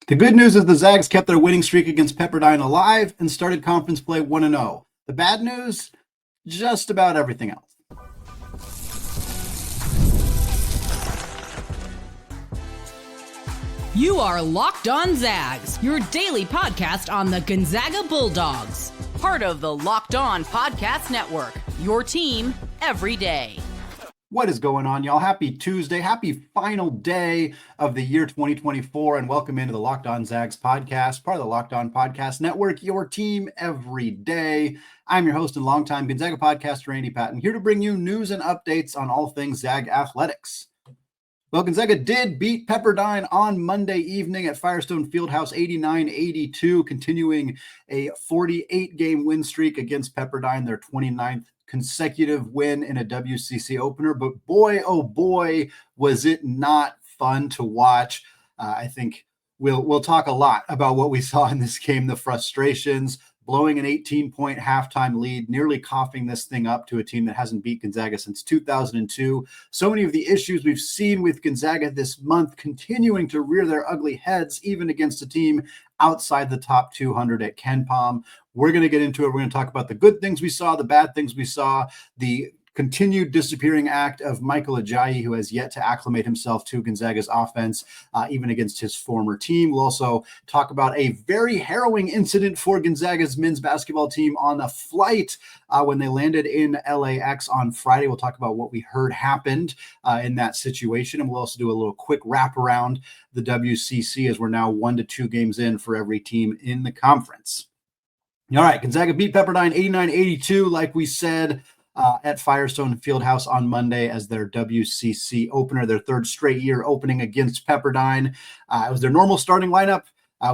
The good news is the Zags kept their winning streak against Pepperdine alive and started conference play 1-0. The bad news, just about everything else. You are Locked On Zags, your daily podcast on the Gonzaga Bulldogs. Part of the Locked On Podcast Network, your team every day. What is going on, y'all? Happy Tuesday. Happy final day of the year 2024, and welcome into the Locked On Zags podcast, part of the Locked On Podcast Network, your team every day. I'm your host and longtime Gonzaga podcaster, Randy Patton, here to bring you news and updates on all things Zag athletics. Well, Gonzaga did beat Pepperdine on Monday evening at Firestone Fieldhouse 89-82, continuing a 48-game win streak against Pepperdine, their 29th consecutive win in a WCC opener. But boy, oh boy, was it not fun to watch. I think we'll talk a lot about what we saw in this game, the frustrations, blowing an 18-point halftime lead, nearly coughing this thing up to a team that hasn't beat Gonzaga since 2002. So many of the issues we've seen with Gonzaga this month continuing to rear their ugly heads, even against a team outside the top 200 at KenPom. We're going to get into it. We're going to talk about the good things we saw, the bad things we saw, the continued disappearing act of Michael Ajayi, who has yet to acclimate himself to Gonzaga's offense, even against his former team. We'll also talk about a very harrowing incident for Gonzaga's men's basketball team on a flight when they landed in LAX on Friday. We'll talk about what we heard happened in that situation, and we'll also do a little quick wrap around the WCC as we're now 1 to 2 games in for every team in the conference. All right, Gonzaga beat Pepperdine 89-82, like we said, at Firestone Fieldhouse on Monday as their WCC opener, their third straight year opening against Pepperdine. It was their normal starting lineup.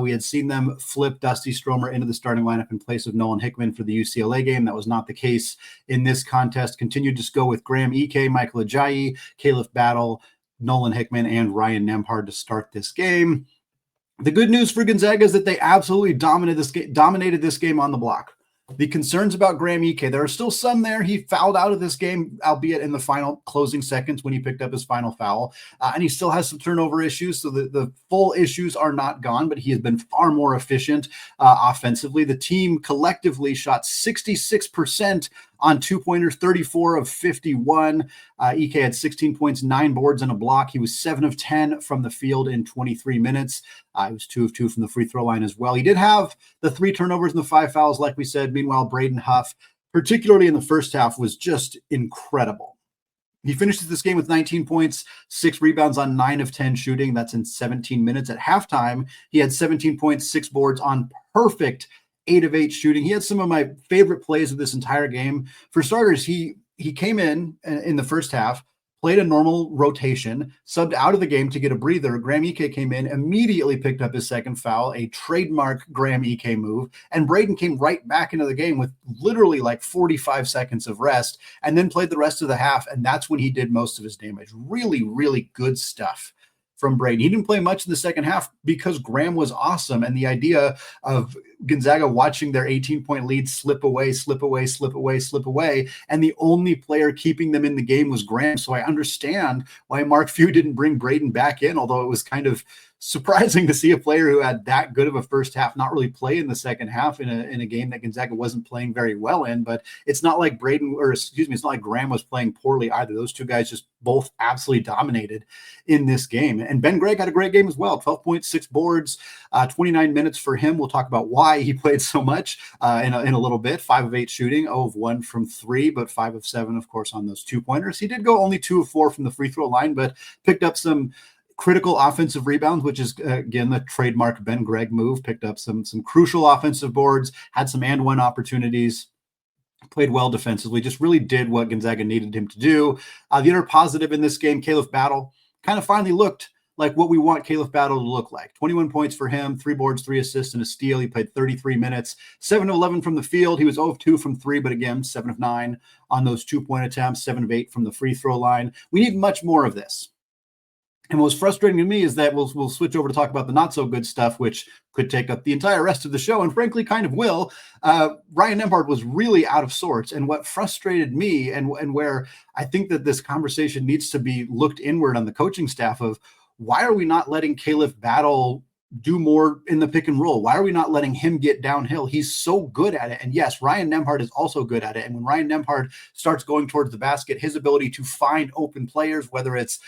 We had seen them flip Dusty Stromer into the starting lineup in place of Nolan Hickman for the UCLA game. That was not the case in this contest. Continued to go with Graham Ike, Michael Ajayi, Khalif Battle, Nolan Hickman, and Ryan Nembhard to start this game. The good news for Gonzaga is that they absolutely dominated this game on the block. The concerns about Graham Ike, there are still some there. He fouled out of this game, albeit in the final closing seconds when he picked up his final foul. And he still has some turnover issues, so the full issues are not gone, but he has been far more efficient offensively. The team collectively shot 66% on two-pointers, 34 of 51. Ike had 16 points, 9 boards, and a block. He was 7 of 10 from the field in 23 minutes. He was 2 of 2 from the free throw line as well. He did have the 3 turnovers and the 5 fouls, like we said. Meanwhile, Braden Huff, particularly in the first half, was just incredible. He finishes this game with 19 points, 6 rebounds on 9 of 10 shooting. That's in 17 minutes. At halftime, he had 17 points, 6 boards on perfect 8 of 8 shooting. He had some of my favorite plays of this entire game. For starters, he came in the first half, played a normal rotation, subbed out of the game to get a breather. Graham Ike came in, immediately picked up his second foul, a trademark Graham Ike move, and Braden came right back into the game with literally like 45 seconds of rest, and then played the rest of the half, and that's when he did most of his damage. Really, really good stuff from Braden. He didn't play much in the second half because Graham was awesome, and the idea of Gonzaga watching their 18-point lead slip away, and the only player keeping them in the game was Graham. So I understand why Mark Few didn't bring Braden back in, although it was kind of surprising to see a player who had that good of a first half not really play in the second half in a game that Gonzaga wasn't playing very well in. But it's not like it's not like Graham was playing poorly either. Those two guys just both absolutely dominated in this game. And Ben Gregg had a great game as well. 12.6 boards, 29 minutes for him. We'll talk about why he played so much in a little bit. 5 of 8 shooting, 0 of 1 from 3, but 5 of 7, of course, on those 2-pointers. He did go only 2 of 4 from the free throw line, but picked up some critical offensive rebounds, which is, again, the trademark Ben Gregg move. Picked up some crucial offensive boards, had some and one opportunities, played well defensively, just really did what Gonzaga needed him to do. The other positive in this game, Khalif Battle, kind of finally looked like what we want Khalif Battle to look like. 21 points for him, 3 boards, 3 assists, and a steal. He played 33 minutes, 7 of 11 from the field. He was 0 of 2 from 3, but again, 7 of 9 on those 2-point attempts, 7 of 8 from the free throw line. We need much more of this. And what's frustrating to me is that we'll switch over to talk about the not so good stuff, which could take up the entire rest of the show, and frankly kind of will. Ryan Nembhard was really out of sorts. And what frustrated me and where I think that this conversation needs to be looked inward on the coaching staff of, why are we not letting Khalif Battle do more in the pick and roll? Why are we not letting him get downhill? He's so good at it. And yes, Ryan Nembhard is also good at it. And when Ryan Nembhard starts going towards the basket, his ability to find open players, whether it's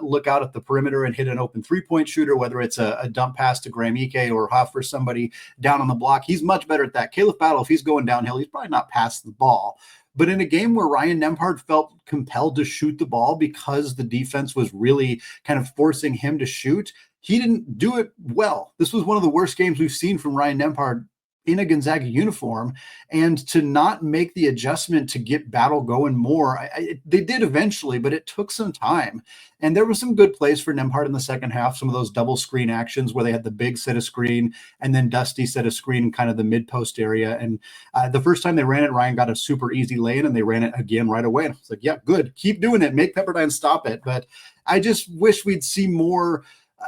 look out at the perimeter and hit an open three-point shooter, whether it's a dump pass to Graham Ike or Huff or somebody down on the block, he's much better at that. Khalif Battle, if he's going downhill, he's probably not past the ball. But in a game where Ryan Nembhard felt compelled to shoot the ball because the defense was really kind of forcing him to shoot, he didn't do it well. This was one of the worst games we've seen from Ryan Nembhard in a Gonzaga uniform. And to not make the adjustment to get Battle going more, they did eventually, but it took some time. And there were some good plays for Nembhard in the second half, some of those double screen actions where they had the big set of screen and then Dusty set a screen in kind of the mid-post area. And the first time they ran it, Ryan got a super easy lane and they ran it again right away. And I was like, yeah, good. Keep doing it. Make Pepperdine stop it. But I just wish we'd see more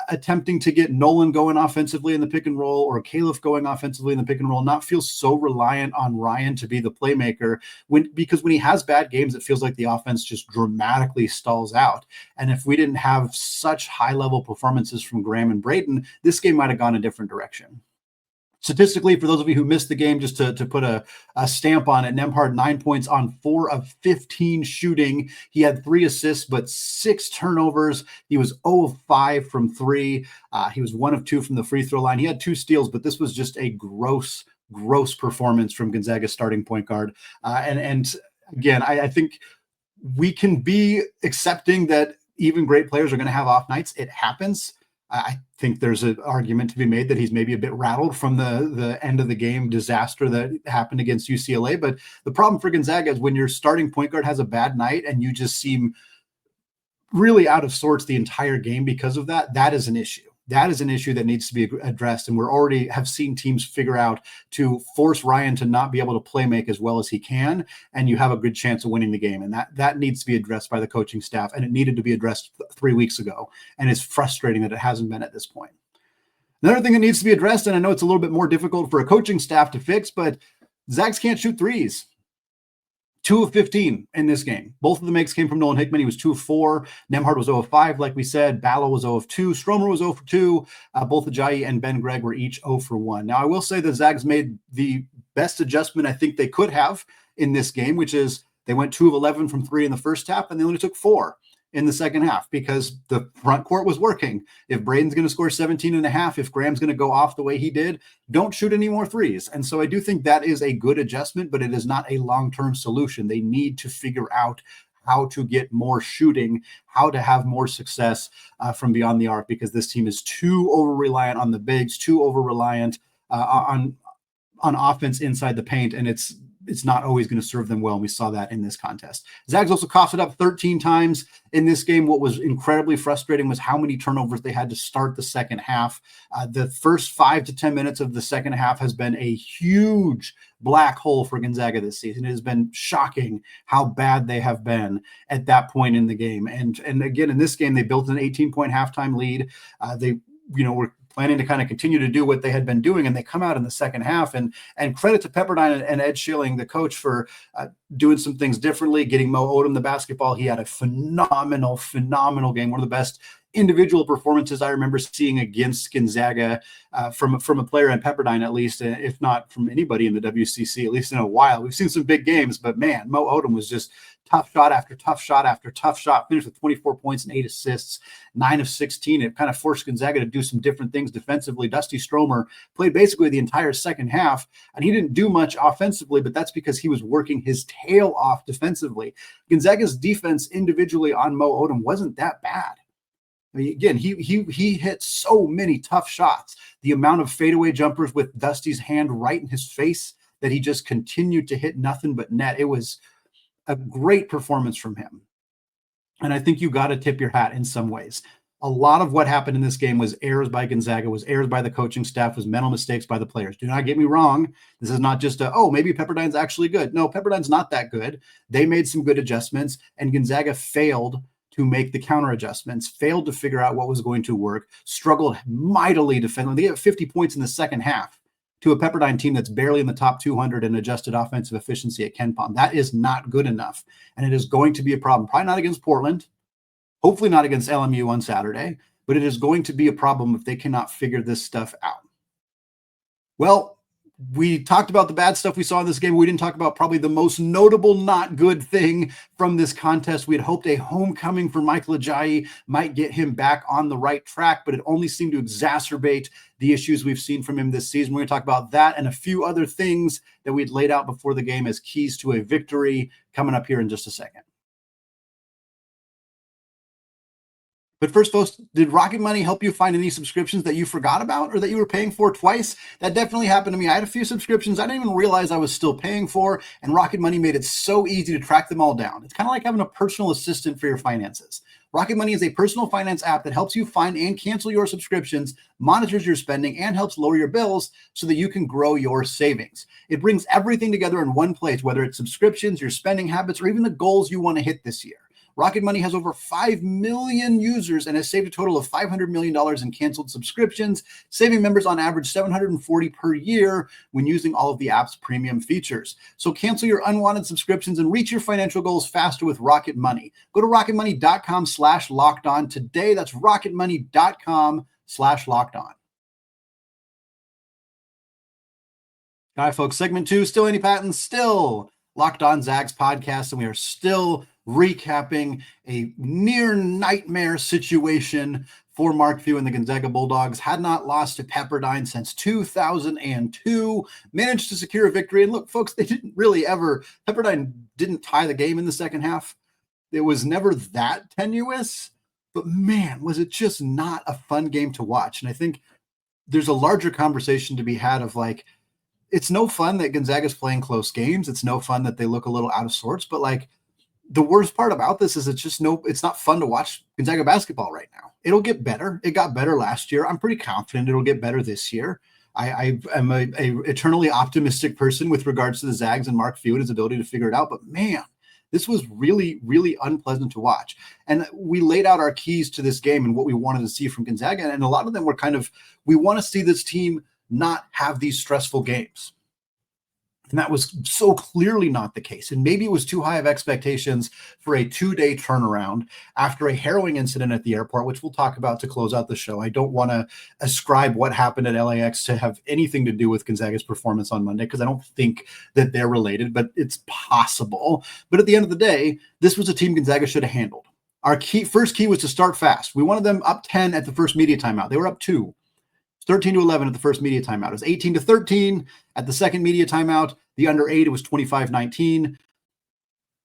attempting to get Nolan going offensively in the pick and roll or Khalif going offensively in the pick and roll, not feel so reliant on Ryan to be the playmaker because when he has bad games, it feels like the offense just dramatically stalls out. And if we didn't have such high level performances from Graham and Braden, this game might've gone a different direction. Statistically, for those of you who missed the game, just to put a stamp on it, Nembhard 9 points on 4 of 15 shooting. He had 3 assists, but 6 turnovers. He was 0 of 5 from 3. He was 1 of 2 from the free throw line. He had 2 steals, but this was just a gross performance from Gonzaga's starting point guard. And again, I think we can be accepting that even great players are going to have off nights. It happens. I think there's an argument to be made that he's maybe a bit rattled from the end of the game disaster that happened against UCLA. But the problem for Gonzaga is when your starting point guard has a bad night and you just seem really out of sorts the entire game because of that, that is an issue. That is an issue that needs to be addressed. And we're already have seen teams figure out to force Ryan to not be able to play make as well as he can. And you have a good chance of winning the game. And that needs to be addressed by the coaching staff. And it needed to be addressed 3 weeks ago. And it's frustrating that it hasn't been at this point. Another thing that needs to be addressed, and I know it's a little bit more difficult for a coaching staff to fix, but Zags can't shoot threes. 2 of 15 in this game. Both of the makes came from Nolan Hickman. He was 2 of 4. Nembhard was 0 of 5, like we said. Battle was 0 of 2. Stromer was 0 for 2. Both Ajayi and Ben Gregg were each 0 for 1. Now, I will say the Zags made the best adjustment I think they could have in this game, which is they went 2 of 11 from 3 in the first half, and they only took 4 in the second half because the front court was working. If Braden's going to score 17 and a half, if Graham's going to go off the way he did, don't shoot any more threes. And so I do think that is a good adjustment, but it is not a long-term solution. They need to figure out how to get more shooting, how to have more success from beyond the arc, because this team is too over-reliant on the bigs, too over-reliant on offense inside the paint, and it's not always going to serve them well. And we saw that in this contest. Zags also coughed it up 13 times in this game. What was incredibly frustrating was how many turnovers they had to start the second half. The first 5 to 10 minutes of the second half has been a huge black hole for Gonzaga this season. It has been shocking how bad they have been at that point in the game. And again, in this game, they built an 18-point halftime lead. They were planning to kind of continue to do what they had been doing, and they come out in the second half. And credit to Pepperdine and Ed Schilling, the coach, for doing some things differently, getting Mo Odom the basketball. He had a phenomenal game, one of the best individual performances I remember seeing against Gonzaga from a player in Pepperdine, at least, if not from anybody in the WCC, at least in a while. We've seen some big games, but man, Mo Odom was just tough shot after tough shot after tough shot, finished with 24 points and 8 assists, 9 of 16. It kind of forced Gonzaga to do some different things defensively. Dusty Stromer played basically the entire second half, and he didn't do much offensively, but that's because he was working his tail off defensively. Gonzaga's defense individually on Mo Odom wasn't that bad. I mean, again, he hit so many tough shots. The amount of fadeaway jumpers with Dusty's hand right in his face that he just continued to hit nothing but net. It was a great performance from him. And I think you got to tip your hat in some ways. A lot of what happened in this game was errors by Gonzaga, was errors by the coaching staff, was mental mistakes by the players. Do not get me wrong. This is not just maybe Pepperdine's actually good. No, Pepperdine's not that good. They made some good adjustments, and Gonzaga failed to make the counter adjustments, failed to figure out what was going to work, struggled mightily defensively. They had 50 points in the second half to a Pepperdine team that's barely in the top 200 in adjusted offensive efficiency at KenPom. That is not good enough, and it is going to be a problem. Probably not against Portland, hopefully not against LMU on Saturday, but it is going to be a problem if they cannot figure this stuff out. Well, we talked about the bad stuff we saw in this game. We didn't talk about probably the most notable not good thing from this contest. We had hoped a homecoming for Michael Ajayi might get him back on the right track, but it only seemed to exacerbate the issues we've seen from him this season. We're going to talk about that and a few other things that we'd laid out before the game as keys to a victory coming up here in just a second. But first, folks, did Rocket Money help you find any subscriptions that you forgot about or that you were paying for twice? That definitely happened to me. I had a few subscriptions I didn't even realize I was still paying for, and Rocket Money made it so easy to track them all down. It's kind of like having a personal assistant for your finances. Rocket Money is a personal finance app that helps you find and cancel your subscriptions, monitors your spending, and helps lower your bills so that you can grow your savings. It brings everything together in one place, whether it's subscriptions, your spending habits, or even the goals you want to hit this year. Rocket Money has over 5 million users and has saved a total of $500 million in canceled subscriptions, saving members on average $740 per year when using all of the app's premium features. So cancel your unwanted subscriptions and reach your financial goals faster with Rocket Money. Go to rocketmoney.com/lockedon today. That's rocketmoney.com/lockedon. All right, folks, segment 2, still Andy Patton, still Locked On Zags podcast, and we are still recapping a near nightmare situation for Mark Few and the Gonzaga Bulldogs. Had not lost to Pepperdine since 2002, managed to secure a victory. And look, folks, they didn't really ever, Pepperdine didn't tie the game in the second half. It was never that tenuous, but man, was it just not a fun game to watch. And I think there's a larger conversation to be had of like, it's no fun that Gonzaga's playing close games. It's no fun that they look a little out of sorts, but like, the worst part about this is it's not fun to watch Gonzaga basketball right now. It'll get better. It got better last year. I'm pretty confident it'll get better this year. I am a eternally optimistic person with regards to the Zags and Mark Few and his ability to figure it out. But man, this was really, really unpleasant to watch. And we laid out our keys to this game and what we wanted to see from Gonzaga. And a lot of them were we want to see this team not have these stressful games. And that was so clearly not the case. And maybe it was too high of expectations for a 2-day turnaround after a harrowing incident at the airport, which we'll talk about to close out the show. I don't want to ascribe what happened at LAX to have anything to do with Gonzaga's performance on Monday, because I don't think that they're related, but it's possible. But at the end of the day, this was a team Gonzaga should have handled. Our first key was to start fast. We wanted them up 10 at the first media timeout. They were up 2. 13-11 at the first media timeout. It was 18-13 at the second media timeout. The under 8, it was 25-19.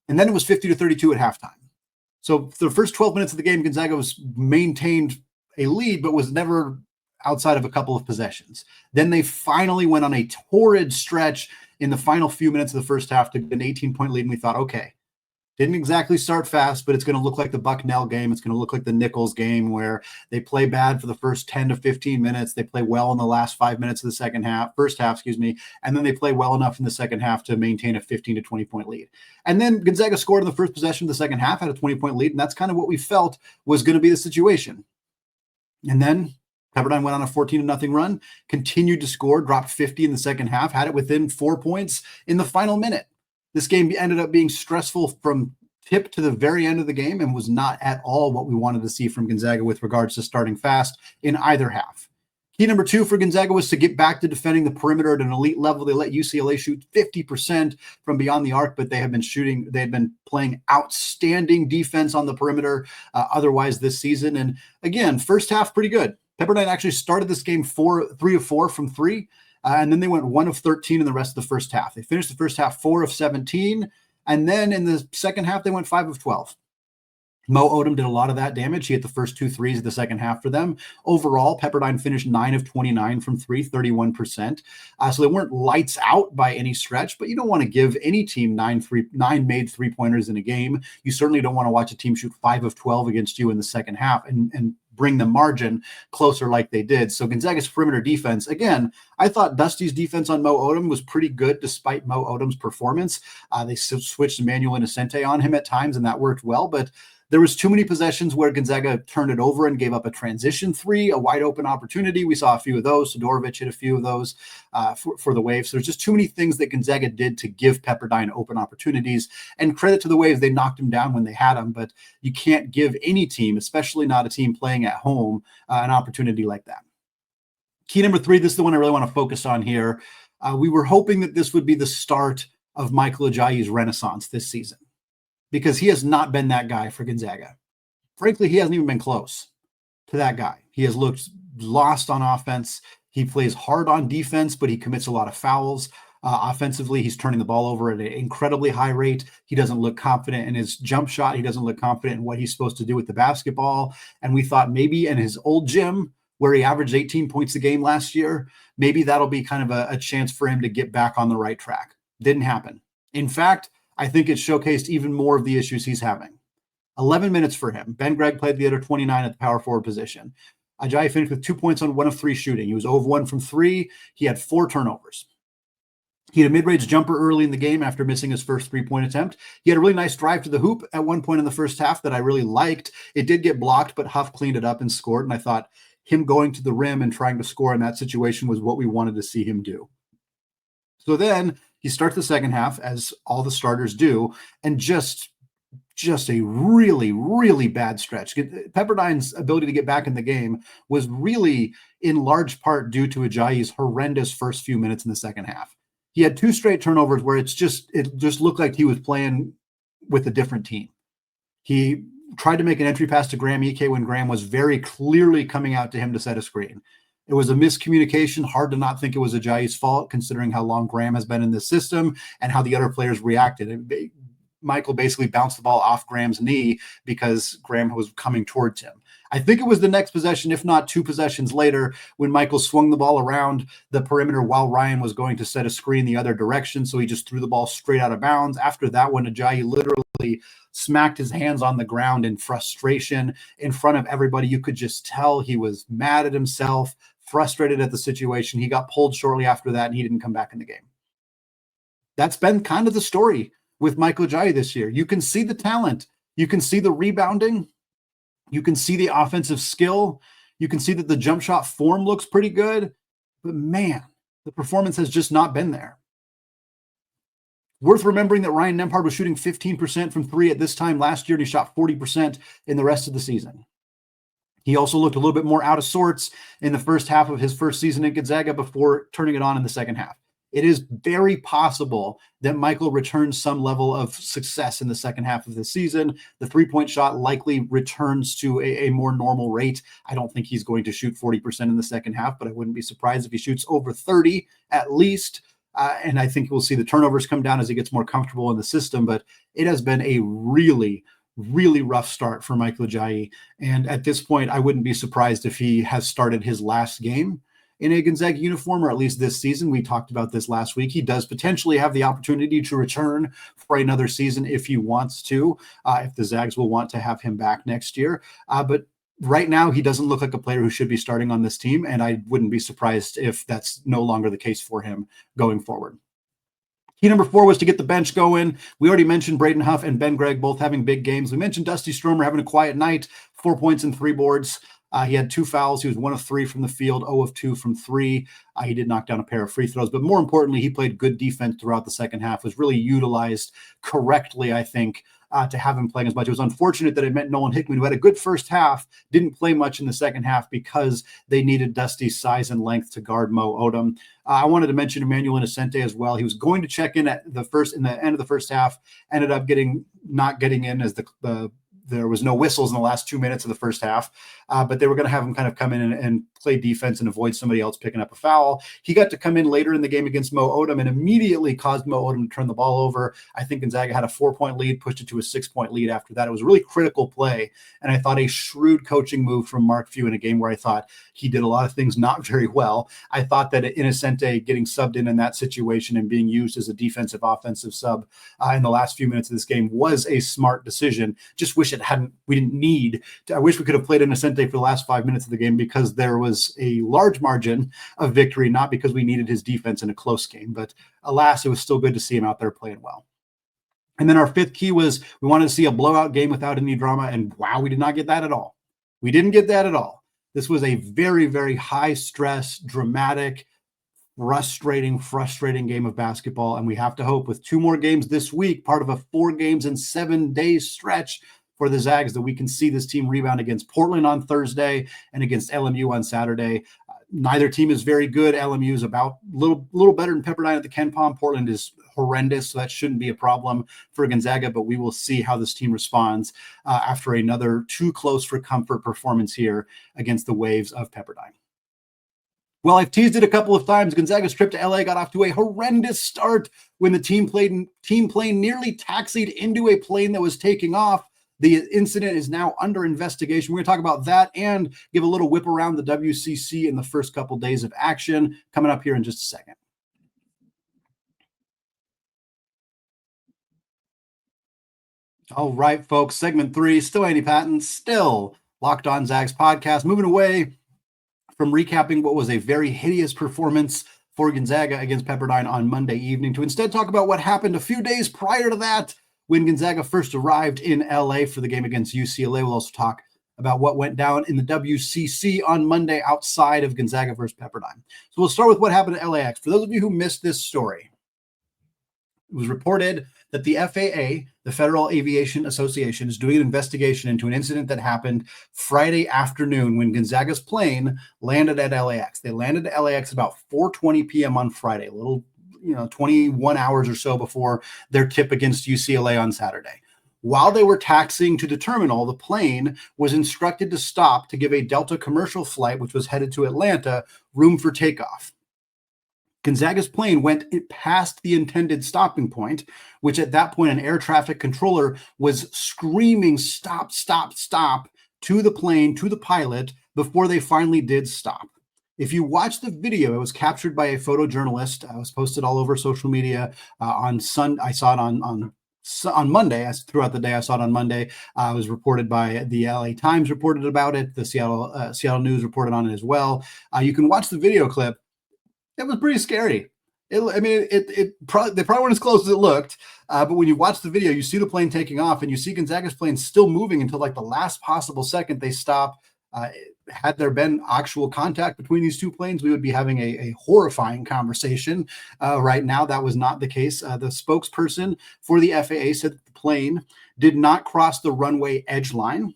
And then it was 50-32 at halftime. So for the first 12 minutes of the game, Gonzaga was maintained a lead, but was never outside of a couple of possessions. Then they finally went on a torrid stretch in the final few minutes of the first half to get an 18-point lead. And we thought, okay, didn't exactly start fast, but it's going to look like the Bucknell game. It's going to look like the Nichols game where they play bad for the first 10 to 15 minutes. They play well in the last 5 minutes of the first half, and then they play well enough in the second half to maintain a 15 to 20-point lead. And then Gonzaga scored in the first possession of the second half, had a 20-point lead, and that's kind of what we felt was going to be the situation. And then Pepperdine went on a 14-0 run, continued to score, dropped 50 in the second half, had it within 4 points in the final minute. This game ended up being stressful from tip to the very end of the game and was not at all what we wanted to see from Gonzaga with regards to starting fast in either half. Key number 2 for Gonzaga was to get back to defending the perimeter at an elite level. They let UCLA shoot 50% from beyond the arc, but they had been playing outstanding defense on the perimeter otherwise this season. And again, first half, pretty good. Pepperdine actually started this game 3 of 4 from 3. And then they went 1 of 13 in the rest of the first half. They finished the first half 4 of 17. And then in the second half, they went 5 of 12. Mo Odom did a lot of that damage. He hit the first 2 threes of the second half for them. Overall, Pepperdine finished 9 of 29 from 3, 31%. So they weren't lights out by any stretch, but you don't want to give any team 9 made three-pointers in a game. You certainly don't want to watch a team shoot 5 of 12 against you in the second half and bring the margin closer like they did. So Gonzaga's perimeter defense, again, I thought Dusty's defense on Mo Odom was pretty good despite Mo Odom's performance. They switched Emmanuel Innocente on him at times, and that worked well. But There was too many possessions where Gonzaga turned it over and gave up a transition three, a wide open opportunity. We saw a few of those. Sidorovic hit a few of those for the Wave. So there's just too many things that Gonzaga did to give Pepperdine open opportunities. And credit to the Wave, they knocked them down when they had them. But you can't give any team, especially not a team playing at home, an opportunity like that. Key number 3, this is the one I really want to focus on here. We were hoping that this would be the start of Michael Ajayi's renaissance this season, because he has not been that guy for Gonzaga. Frankly, he hasn't even been close to that guy. He has looked lost on offense. He plays hard on defense, but he commits a lot of fouls. Offensively, he's turning the ball over at an incredibly high rate. He doesn't look confident in his jump shot. He doesn't look confident in what he's supposed to do with the basketball. And we thought maybe in his old gym, where he averaged 18 points a game last year, maybe that'll be kind of a chance for him to get back on the right track. Didn't happen. In fact, I think it showcased even more of the issues he's having. 11 minutes for him. Ben Gregg played the other 29 at the power forward position. Ajayi finished with 2 points on 1 of 3 shooting. He was 0 of 1 from 3. He had 4 turnovers. He had a mid-range jumper early in the game after missing his first 3-point attempt. He had a really nice drive to the hoop at one point in the first half that I really liked. It did get blocked, but Huff cleaned it up and scored, and I thought him going to the rim and trying to score in that situation was what we wanted to see him do. So then he starts the second half, as all the starters do, and just a really, really bad stretch. Pepperdine's ability to get back in the game was really in large part due to Ajayi's horrendous first few minutes in the second half. He had 2 straight turnovers where it just looked like he was playing with a different team. He tried to make an entry pass to Graham Ike when Graham was very clearly coming out to him to set a screen. It was a miscommunication. Hard to not think it was Ajayi's fault, considering how long Graham has been in this system and how the other players reacted. Michael basically bounced the ball off Graham's knee because Graham was coming towards him. I think it was the next possession, if not 2 possessions later, when Michael swung the ball around the perimeter while Ryan was going to set a screen the other direction. So he just threw the ball straight out of bounds. After that one, Ajayi literally smacked his hands on the ground in frustration in front of everybody. You could just tell he was mad at himself, frustrated at the situation. He got pulled shortly after that, and he didn't come back in the game. That's been kind of the story with Michael Ajayi this year. You can see the talent. You can see the rebounding. You can see the offensive skill. You can see that the jump shot form looks pretty good. But man, the performance has just not been there. Worth remembering that Ryan Nembhard was shooting 15% from 3 at this time last year, and he shot 40% in the rest of the season. He also looked a little bit more out of sorts in the first half of his first season at Gonzaga before turning it on in the second half. It is very possible that Michael returns some level of success in the second half of the season. The 3-point shot likely returns to a more normal rate. I don't think he's going to shoot 40% in the second half, but I wouldn't be surprised if he shoots over 30 at least. And I think we'll see the turnovers come down as he gets more comfortable in the system. But it has been a really, really rough start for Michael Ajayi. And at this point, I wouldn't be surprised if he has started his last game in a Gonzaga uniform, or at least this season. We talked about this last week. He does potentially have the opportunity to return for another season if he wants to, if the Zags will want to have him back next year. But right now, he doesn't look like a player who should be starting on this team, and I wouldn't be surprised if that's no longer the case for him going forward. Key number 4 was to get the bench going. We already mentioned Braden Huff and Ben Gregg both having big games. We mentioned Dusty Stromer having a quiet night, 4 points and 3 boards. He had 2 fouls. He was 1 of 3 from the field, 0 of 2 from 3. He did knock down a pair of free throws, but more importantly, he played good defense throughout the second half, was really utilized correctly, I think, to have him playing as much. It was unfortunate that it meant Nolan Hickman, who had a good first half, didn't play much in the second half because they needed Dusty's size and length to guard Mo Odom. I wanted to mention Emmanuel Innocente as well. He was going to check in at in the end of the first half, ended up not getting in as there was no whistles in the last 2 minutes of the first half, but they were going to have him kind of come in and play defense and avoid somebody else picking up a foul. He got to come in later in the game against Mo Odom and immediately caused Mo Odom to turn the ball over. I think Gonzaga had a 4-point lead, pushed it to a 6-point lead after that. It was a really critical play, and I thought a shrewd coaching move from Mark Few in a game where I thought he did a lot of things not very well. I thought that Innocente getting subbed in that situation and being used as a defensive offensive sub in the last few minutes of this game was a smart decision. Just wish we didn't need to. I wish we could have played Innocente for the last 5 minutes of the game because there was a large margin of victory, not because we needed his defense in a close game. But alas, it was still good to see him out there playing well. And then our fifth key was we wanted to see a blowout game without any drama. And wow, we did not get that at all. We didn't get that at all. This was a very, very high stress, dramatic, frustrating game of basketball. And we have to hope with 2 more games this week, part of a 4 games in 7 days stretch for the Zags, that we can see this team rebound against Portland on Thursday and against LMU on Saturday. Neither team is very good. LMU is about a little better than Pepperdine at the Ken Palm. Portland is horrendous, so that shouldn't be a problem for Gonzaga, but we will see how this team responds after another too close for comfort performance here against the Waves of Pepperdine. Well, I've teased it a couple of times. Gonzaga's trip to LA got off to a horrendous start when the team plane nearly taxied into a plane that was taking off. The incident is now under investigation. We're going to talk about that and give a little whip around the WCC in the first couple days of action coming up here in just a second. All right, folks, segment 3, still Andy Patton, still Locked On Zags podcast, moving away from recapping what was a very hideous performance for Gonzaga against Pepperdine on Monday evening to instead talk about what happened a few days prior to that when Gonzaga first arrived in LA for the game against UCLA. We'll also talk about what went down in the WCC on Monday outside of Gonzaga versus Pepperdine. So we'll start with what happened at LAX. For those of you who missed this story, it was reported that the FAA, the Federal Aviation Association, is doing an investigation into an incident that happened Friday afternoon when Gonzaga's plane landed at LAX. They landed at LAX about 4:20 p.m. on Friday, a little 21 hours or so before their tip against UCLA on Saturday. While they were taxiing to the terminal, the plane was instructed to stop to give a Delta commercial flight, which was headed to Atlanta, room for takeoff. Gonzaga's plane went past the intended stopping point, which at that point an air traffic controller was screaming, "Stop, stop, stop," to the plane, to the pilot, before they finally did stop. If you watch the video, it was captured by a photojournalist. It was posted all over social media on Sunday. I saw it on Monday. Throughout the day, I saw it on Monday. It was reported by the LA Times, reported about it. The Seattle News reported on it as well. You can watch the video clip. It was pretty scary. They probably weren't as close as it looked. But when you watch the video, you see the plane taking off, and you see Gonzaga's plane still moving until like the last possible second they stop. Had there been actual contact between these two planes, we would be having a horrifying conversation. Right now, that was not the case. The spokesperson for the FAA said that the plane did not cross the runway edge line,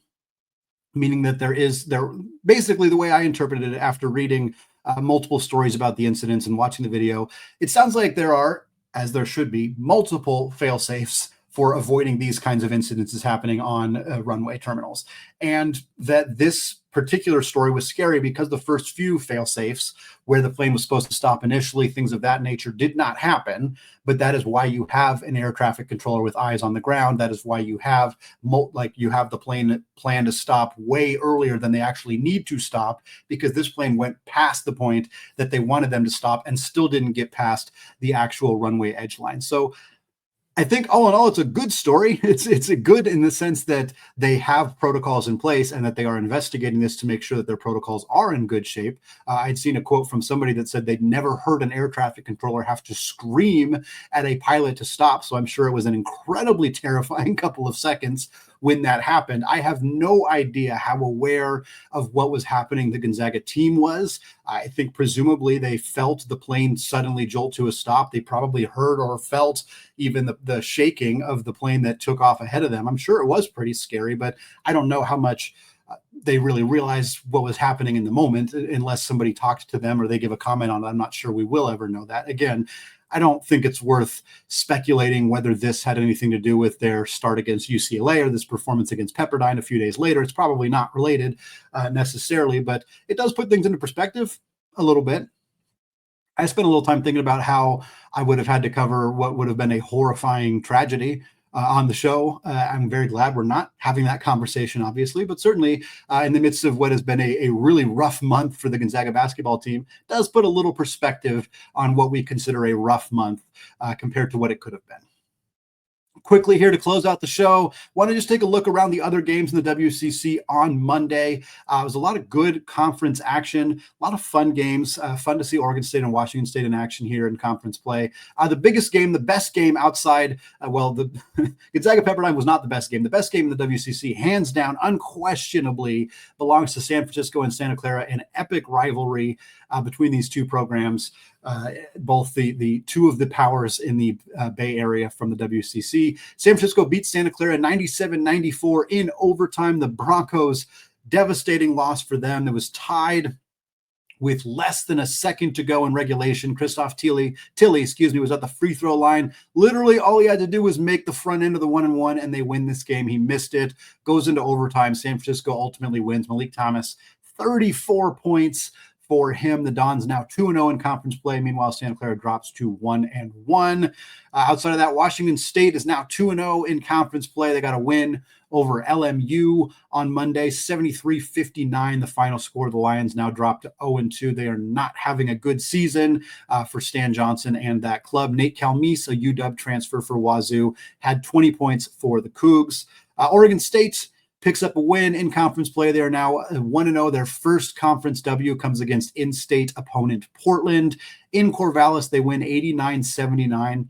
meaning that there basically, the way I interpreted it after reading multiple stories about the incidents and watching the video, it sounds like there are, as there should be, multiple fail-safes for avoiding these kinds of incidences happening on runway terminals. And that this particular story was scary because the first few fail-safes where the plane was supposed to stop initially, things of that nature, did not happen. But that is why you have an air traffic controller with eyes on the ground. That is why you have the plane plan to stop way earlier than they actually need to stop, because this plane went past the point that they wanted them to stop and still didn't get past the actual runway edge line. So I think all in all, it's a good story. It's a good in the sense that they have protocols in place and that they are investigating this to make sure that their protocols are in good shape. I'd seen a quote from somebody that said they'd never heard an air traffic controller have to scream at a pilot to stop. So I'm sure it was an incredibly terrifying couple of seconds when that happened. I have no idea how aware of what was happening the Gonzaga team was. I think presumably they felt the plane suddenly jolt to a stop. They probably heard or felt even the shaking of the plane that took off ahead of them. I'm sure it was pretty scary, but I don't know how much they really realized what was happening in the moment unless somebody talked to them or they give a comment on it. I'm not sure we will ever know that. Again, I don't think it's worth speculating whether this had anything to do with their start against UCLA or this performance against Pepperdine a few days later. It's probably not related necessarily, but it does put things into perspective a little bit. I spent a little time thinking about how I would have had to cover what would have been a horrifying tragedy on the show. I'm very glad we're not having that conversation, obviously, but certainly in the midst of what has been a really rough month for the Gonzaga basketball team, does put a little perspective on what we consider a rough month compared to what it could have been. Quickly here to close out the show, want to just take a look around the other games in the WCC on Monday. It was a lot of good conference action, a lot of fun games, fun to see Oregon State and Washington State in action here in conference play. The biggest game, the best game outside, the Gonzaga Pepperdine was not the best game. The best game in the WCC, hands down, unquestionably, belongs to San Francisco and Santa Clara, an epic rivalry between these two programs. Both the two of the powers in the Bay Area from the WCC. San Francisco beat Santa Clara 97-94 in overtime. The Broncos, devastating loss for them. It was tied with less than a second to go in regulation. Christoph Tilly, was at the free throw line. Literally all he had to do was make the front end of the 1-and-1, and they win this game. He missed it, goes into overtime. San Francisco ultimately wins. Malik Thomas, 34 points for him. The Dons now 2-0 in conference play. Meanwhile, Santa Clara drops to 1-1. Outside of that, Washington State is now 2-0 in conference play. They got a win over LMU on Monday, 73-59, the final score. The Lions now dropped to 0-2. They are not having a good season for Stan Johnson and that club. Nate Calmise, a UW transfer for Wazoo, had 20 points for the Cougs. Oregon State picks up a win in conference play. They are now 1-0. Their first conference W comes against in-state opponent Portland. In Corvallis, they win 89-79.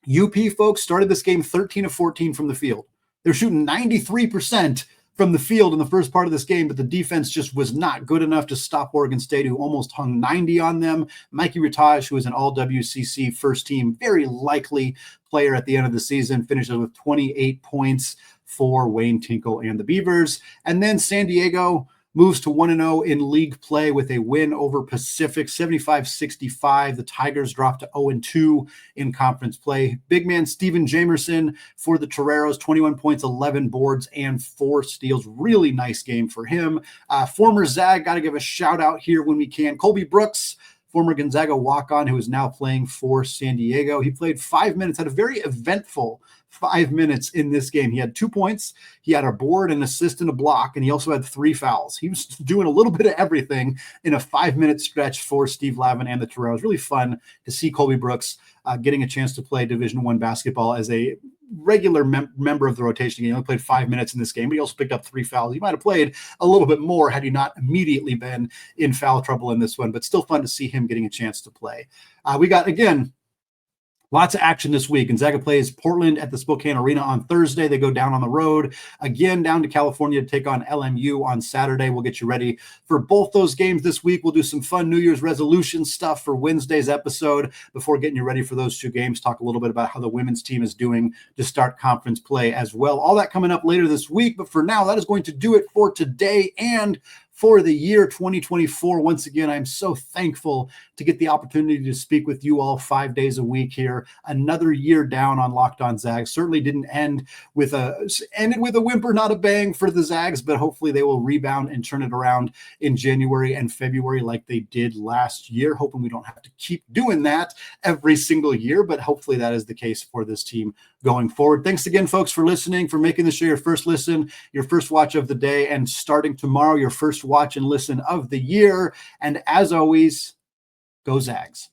UP folks started this game 13 of 14 from the field. They're shooting 93% from the field in the first part of this game, but the defense just was not good enough to stop Oregon State, who almost hung 90 on them. Mikey Rataj, who is an all-WCC first team, very likely player at the end of the season, finishes with 28 points for Wayne Tinkle and the Beavers. And then San Diego moves to 1-0 in league play with a win over Pacific, 75-65. The Tigers drop to 0-2 in conference play. Big man Steven Jamerson for the Toreros, 21 points, 11 boards, and 4 steals. Really nice game for him. Former Zag, got to give a shout out here when we can. Colby Brooks, former Gonzaga walk-on, who is now playing for San Diego. He played 5 minutes, had a very eventful 5 minutes in this game. He had 2 points, he had a board, an assist, and a block, and he also had 3 fouls. He was doing a little bit of everything in a 5-minute stretch for Steve Lavin and the Toreros. Really fun to see Colby Brooks getting a chance to play Division I basketball as a regular member of the rotation. He only played 5 minutes in this game, but he also picked up 3 fouls. He might have played a little bit more had he not immediately been in foul trouble in this one, but still fun to see him getting a chance to play. We got, again, lots of action this week. Gonzaga plays Portland at the Spokane Arena on Thursday. They go down on the road again down to California to take on LMU on Saturday. We'll get you ready for both those games this week. We'll do some fun New Year's resolution stuff for Wednesday's episode before getting you ready for those 2 games. Talk a little bit about how the women's team is doing to start conference play as well. All that coming up later this week. But for now, that is going to do it for today and for the year 2024. Once again, I'm so thankful to get the opportunity to speak with you all 5 days a week here. Another year down on Locked On Zags. Certainly didn't ended with a whimper, not a bang for the Zags, but hopefully they will rebound and turn it around in January and February like they did last year. Hoping we don't have to keep doing that every single year, but hopefully that is the case for this team going forward. Thanks again, folks, for listening, for making this show your first listen, your first watch of the day, and starting tomorrow, your first watch and listen of the year. And as always, go Zags.